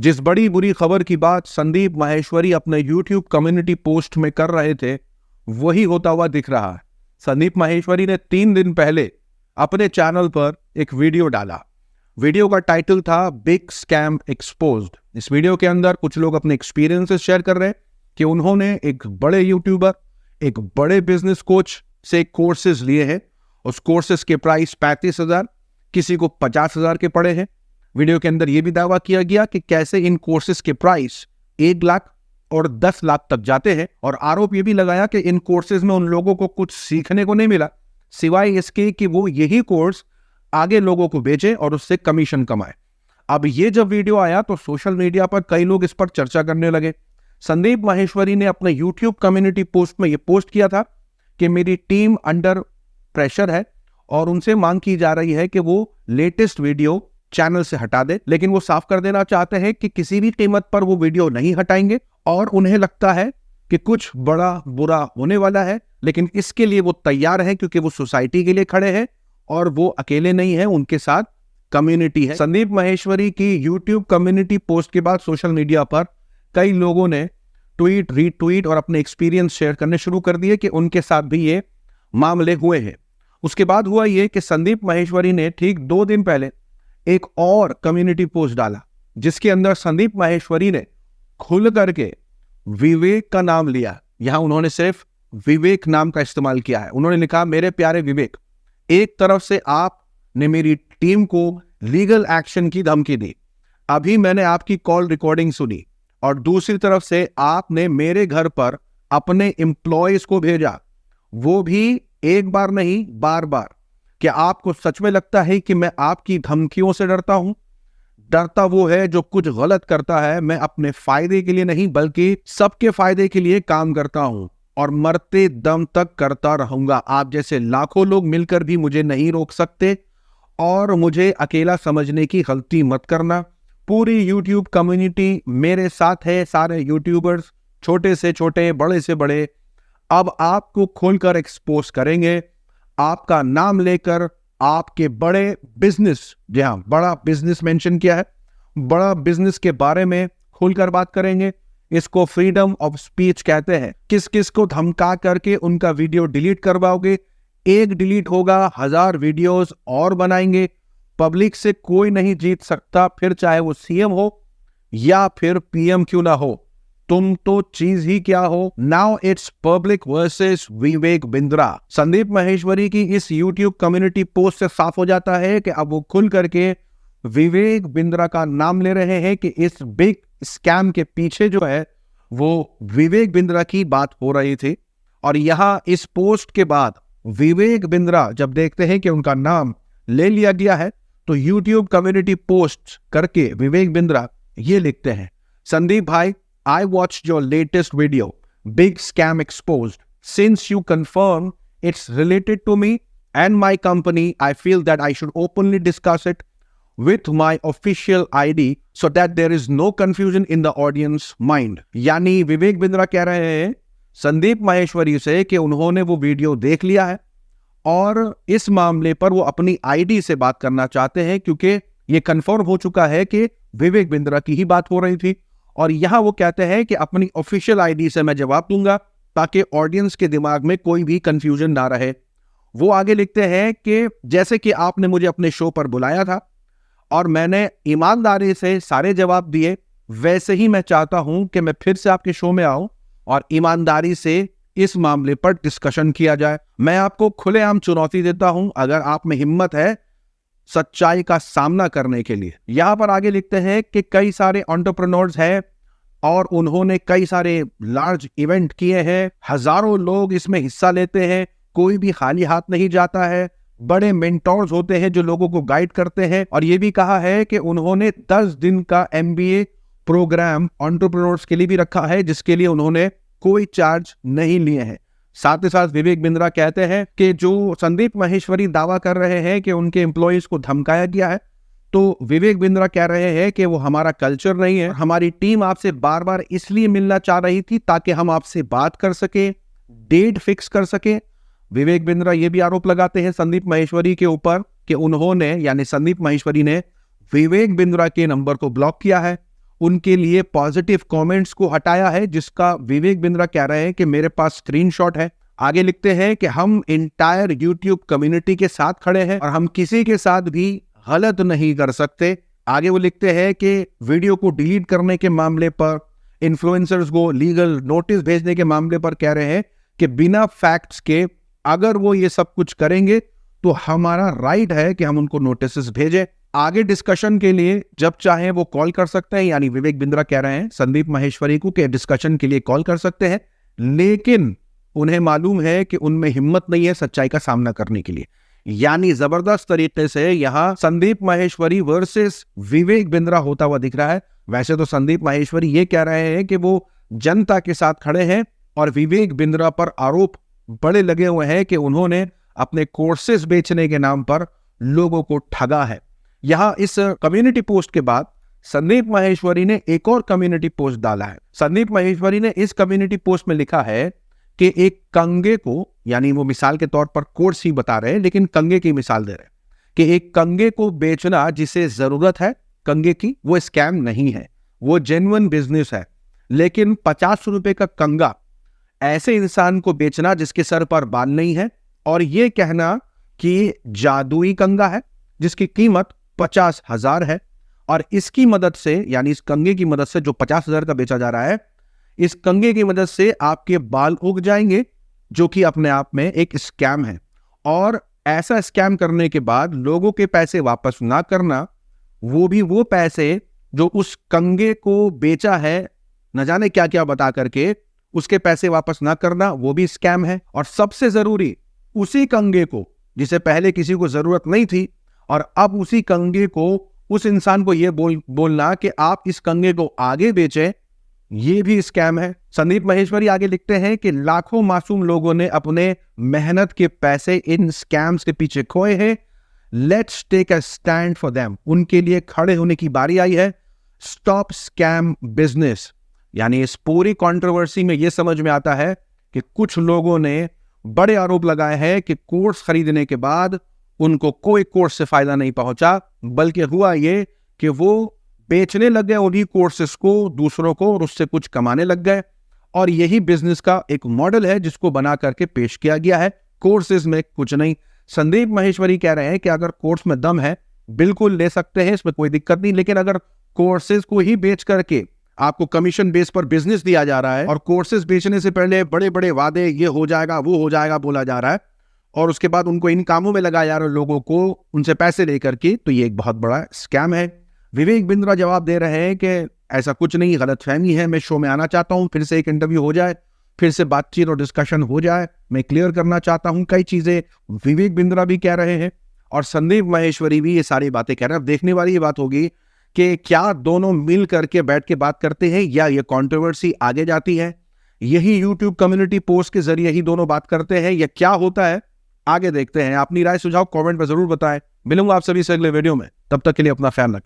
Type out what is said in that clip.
जिस बड़ी बुरी खबर की बात संदीप माहेश्वरी अपने YouTube कम्युनिटी पोस्ट में कर रहे थे, वही होता हुआ दिख रहा है। संदीप माहेश्वरी ने 3 दिन पहले अपने चैनल पर एक वीडियो डाला। वीडियो का टाइटल था बिग स्कैम एक्सपोज्ड। इस वीडियो के अंदर कुछ लोग अपने एक्सपीरियंसेस शेयर कर रहे हैं कि उन्होंने एक बड़े यूट्यूबर, एक बड़े बिजनेस कोच से कोर्सेज लिए हैं। उस कोर्सेज के प्राइस 35,000, किसी को 50,000 के पड़े हैं। वीडियो के अंदर यह भी दावा किया गया कि कैसे इन कोर्सेज के प्राइस 1 लाख और 10 लाख तक जाते हैं, और आरोप यह भी लगाया कि इन कोर्सेज में उन लोगों को कुछ सीखने को नहीं मिला सिवाय इसके कि वो यही कोर्स आगे लोगों को बेचे और उससे कमीशन कमाए। अब ये जब वीडियो आया तो सोशल मीडिया पर कई लोग इस पर चर्चा करने लगे। संदीप माहेश्वरी ने अपने YouTube कम्युनिटी पोस्ट में यह पोस्ट किया था कि मेरी टीम अंडर प्रेशर है और उनसे मांग की जा रही है कि वो लेटेस्ट वीडियो चैनल से हटा दे, लेकिन वो साफ कर देना चाहते हैं कि किसी भी कीमत पर वो वीडियो नहीं हटाएंगे और उन्हें लगता है कि कुछ बड़ा बुरा होने वाला है, लेकिन इसके लिए वो तैयार है क्योंकि वो सोसाइटी के लिए खड़े हैं और वो अकेले नहीं है, उनके साथ कम्युनिटी है। संदीप माहेश्वरी की YouTube कम्युनिटी पोस्ट के बाद सोशल मीडिया पर कई लोगों ने ट्वीट, रीट्वीट और अपने एक्सपीरियंस शेयर करने शुरू कर दिए कि उनके साथ भी ये मामले हुए हैं। उसके बाद हुआ ये कि संदीप माहेश्वरी ने ठीक 2 दिन पहले एक और कम्युनिटी पोस्ट डाला जिसके अंदर संदीप माहेश्वरी ने खुल करके विवेक का नाम लिया। यहां उन्होंने सिर्फ विवेक नाम का इस्तेमाल किया है। उन्होंने लिखा, मेरे प्यारे विवेक, एक तरफ से आपने मेरी टीम को लीगल एक्शन की धमकी दी, अभी मैंने आपकी कॉल रिकॉर्डिंग सुनी, और दूसरी तरफ से आपने मेरे घर पर अपने एम्प्लॉयज को भेजा, वो भी एक बार नहीं बार बार। क्या आपको सच में लगता है कि मैं आपकी धमकियों से डरता हूं? डरता वो है जो कुछ गलत करता है। मैं अपने फायदे के लिए नहीं बल्कि सबके फायदे के लिए काम करता हूं और मरते दम तक करता रहूंगा। आप जैसे लाखों लोग मिलकर भी मुझे नहीं रोक सकते और मुझे अकेला समझने की गलती मत करना। पूरी YouTube कम्युनिटी मेरे साथ है, सारे यूट्यूबर्स, छोटे से छोटे, बड़े से बड़े, अब आपको खोलकर एक्सपोज करेंगे। आपका नाम लेकर आपके बड़े बिजनेस, जी हाँ, बड़ा बिजनेस मेंशन किया है, बड़ा बिजनेस के बारे में खुलकर बात करेंगे। इसको फ्रीडम ऑफ स्पीच कहते हैं। किस किस को धमका करके उनका वीडियो डिलीट करवाओगे? एक डिलीट होगा, 1000 वीडियोस और बनाएंगे। पब्लिक से कोई नहीं जीत सकता, फिर चाहे वो सीएम हो या फिर पीएम क्यों ना हो, तुम तो चीज ही क्या हो। Now it's public versus Vivek Bindra. Sandeep Maheshwari की इस YouTube कम्युनिटी पोस्ट से साफ हो जाता है कि अब वो खुल करके विवेक बिंद्रा का नाम ले रहे हैं कि इस बिग स्कैम के पीछे जो है वो विवेक बिंद्रा की बात हो रही थी। और यहां इस पोस्ट के बाद विवेक बिंद्रा जब देखते हैं कि उनका नाम ले लिया गया है तो YouTube कम्युनिटी पोस्ट करके विवेक बिंद्रा ये लिखते हैं, संदीप भाई, I watched your latest video, Big Scam Exposed. Since you confirm it's related to me and my company, I feel that I should openly discuss it with my official ID so that there is no confusion in the audience mind. यानी विवेक बिंद्रा कह रहे हैं संदीप माहेश्वरी से कि उन्होंने वो video देख लिया है और इस मामले पर वो अपनी आईडी से बात करना चाहते हैं क्योंकि ये कंफर्म हो चुका है कि विवेक बिंद्रा की ही बात हो रही थी। और यहां वो कहते हैं कि अपनी ऑफिशियल आईडी से मैं जवाब दूंगा ताकि ऑडियंस के दिमाग में कोई भी कंफ्यूजन ना रहे। वो आगे लिखते हैं कि जैसे कि आपने मुझे अपने शो पर बुलाया था और मैंने ईमानदारी से सारे जवाब दिए, वैसे ही मैं चाहता हूं कि मैं फिर से आपके शो में आऊं और ईमानदारी से इस मामले पर डिस्कशन किया जाए। मैं आपको खुलेआम चुनौती देता हूं, अगर आप में हिम्मत है सच्चाई का सामना करने के लिए। यहां पर आगे लिखते हैं कि कई सारे एंटरप्रेन्योर्स हैं और उन्होंने कई सारे लार्ज इवेंट किए हैं, हजारों लोग इसमें हिस्सा लेते हैं, कोई भी खाली हाथ नहीं जाता है। बड़े मेंटोर्स होते हैं जो लोगों को गाइड करते हैं। और ये भी कहा है कि उन्होंने 10 दिन का MBA प्रोग्राम एंटरप्रेन्योर्स के लिए भी रखा है जिसके लिए उन्होंने कोई चार्ज नहीं लिए हैं। साथ ही साथ विवेक बिंद्रा कहते हैं कि जो संदीप माहेश्वरी दावा कर रहे हैं कि उनके एम्प्लॉयज को धमकाया गया है, तो विवेक बिंद्रा कह रहे हैं कि वो हमारा कल्चर नहीं है। हमारी टीम आपसे बार बार इसलिए मिलना चाह रही थी ताकि हम आपसे बात कर सके, डेट फिक्स कर सके। विवेक बिंद्रा ये भी आरोप लगाते हैं संदीप माहेश्वरी के ऊपर कि उन्होंने यानी संदीप माहेश्वरी ने विवेक बिंद्रा के नंबर को ब्लॉक किया है उनके लिए पॉजिटिव कमेंट्स को हटाया है, जिसका विवेक बिंद्रा कह रहे हैं कि मेरे पास स्क्रीनशॉट है। आगे लिखते हैं कि हम इंटायर यूट्यूब कम्युनिटी के साथ खड़े हैं और हम किसी के साथ भी गलत नहीं कर सकते। आगे वो लिखते हैं कि वीडियो को डिलीट करने के मामले पर, इन्फ्लुएंसर्स को लीगल नोटिस भेजने के मामले पर कह रहे हैं कि बिना फैक्ट्स के अगर वो ये सब कुछ करेंगे तो हमारा राइट है कि हम उनको नोटिस भेजें। आगे डिस्कशन के लिए जब चाहे वो कॉल कर सकते हैं, यानी विवेक बिंद्रा कह रहे हैं संदीप माहेश्वरी को कि डिस्कशन के लिए कॉल कर सकते हैं, लेकिन उन्हें मालूम है कि उनमें हिम्मत नहीं है सच्चाई का सामना करने के लिए। यानी जबरदस्त तरीके से यहां संदीप माहेश्वरी वर्सेस विवेक बिंद्रा होता हुआ दिख रहा है। वैसे तो संदीप माहेश्वरी ये कह रहे हैं कि वो जनता के साथ खड़े हैं और विवेक बिंद्रा पर आरोप बड़े लगे हुए हैं कि उन्होंने अपने कोर्सेज बेचने के नाम पर लोगों को ठगा है। यहां इस कम्युनिटी पोस्ट के बाद संदीप माहेश्वरी ने एक और कम्युनिटी पोस्ट डाला है। संदीप माहेश्वरी ने इस कम्युनिटी पोस्ट में लिखा है कि एक कंगे को, यानी वो मिसाल के तौर पर कोर्स ही बता रहे हैं लेकिन कंगे की मिसाल दे रहे हैं, कि एक कंगे को बेचना जिसे जरूरत है कंगे की, वो स्कैम नहीं है, वो जेन्युइन बिजनेस है। लेकिन 50 रुपए का कंगा ऐसे इंसान को बेचना जिसके सर पर बाल नहीं है, और ये कहना कि जादुई कंगा है जिसकी कीमत 50,000 है, और इसकी मदद से, यानी इस कंगे की मदद से जो 50,000 का बेचा जा रहा है, इस कंगे की मदद से आपके बाल उग जाएंगे, जो कि अपने आप में एक स्कैम है। और ऐसा स्कैम करने के बाद लोगों के पैसे वापस ना करना, वो भी वो पैसे जो उस कंगे को बेचा है न जाने क्या क्या बता करके, उसके पैसे वापस ना करना, वो भी स्कैम है। और सबसे जरूरी, उसी कंगे को जिसे पहले किसी को जरूरत नहीं थी और अब उसी कंगे को, उस इंसान को ये बोलना कि आप इस कंगे को आगे बेचें, ये भी स्कैम है। संदीप माहेश्वरी आगे लिखते हैं कि लाखों मासूम लोगों ने अपने मेहनत के पैसे इन स्कैम्स के पीछे खोए हैं। Let's take a stand for them. उनके लिए खड़े होने की बारी आई है। Stop scam business. यानी इस पूरी कंट्रोवर्सी में यह समझ में आता है कि कुछ लोगों ने बड़े आरोप लगाए हैं कि कोर्स खरीदने के बाद उनको कोई कोर्स से फायदा नहीं पहुंचा, बल्कि हुआ ये कि वो बेचने लग गए उन्हीं कोर्सेस को दूसरों को, और उससे कुछ कमाने लग गए। और यही बिजनेस का एक मॉडल है जिसको बना करके पेश किया गया है। कोर्सेज में कुछ नहीं। संदीप माहेश्वरी कह रहे हैं कि अगर कोर्स में दम है बिल्कुल ले सकते हैं, इसमें कोई दिक्कत नहीं, लेकिन अगर कोर्सेज को ही बेच करके आपको कमीशन बेस पर बिजनेस दिया जा रहा है और कोर्सेज बेचने से पहले बड़े बड़े वादे, ये हो जाएगा वो हो जाएगा बोला जा रहा है, और उसके बाद उनको इन कामों में लगाया जा रहा है लोगों को उनसे पैसे लेकर के, तो ये एक बहुत बड़ा स्कैम है। विवेक बिंद्रा जवाब दे रहे हैं कि ऐसा कुछ नहीं, गलतफहमी है, मैं शो में आना चाहता हूं, फिर से एक इंटरव्यू हो जाए, फिर से बातचीत और डिस्कशन हो जाए, मैं क्लियर करना चाहता हूं कई चीजें। विवेक बिंद्रा भी कह रहे हैं और संदीप माहेश्वरी भी ये सारी बातें कह रहे हैं। अब देखने वाली ये बात होगी कि क्या दोनों मिल करके बैठ के बात करते हैं या ये कंट्रोवर्सी आगे जाती है, यही यूट्यूब कम्युनिटी पोस्ट के जरिए ही दोनों बात करते हैं, या क्या होता है, आगे देखते हैं। अपनी राय सुझाव कमेंट में जरूर बताएं। मिलूंगा आप सभी से अगले वीडियो में, तब तक के लिए अपना ख्याल रखें।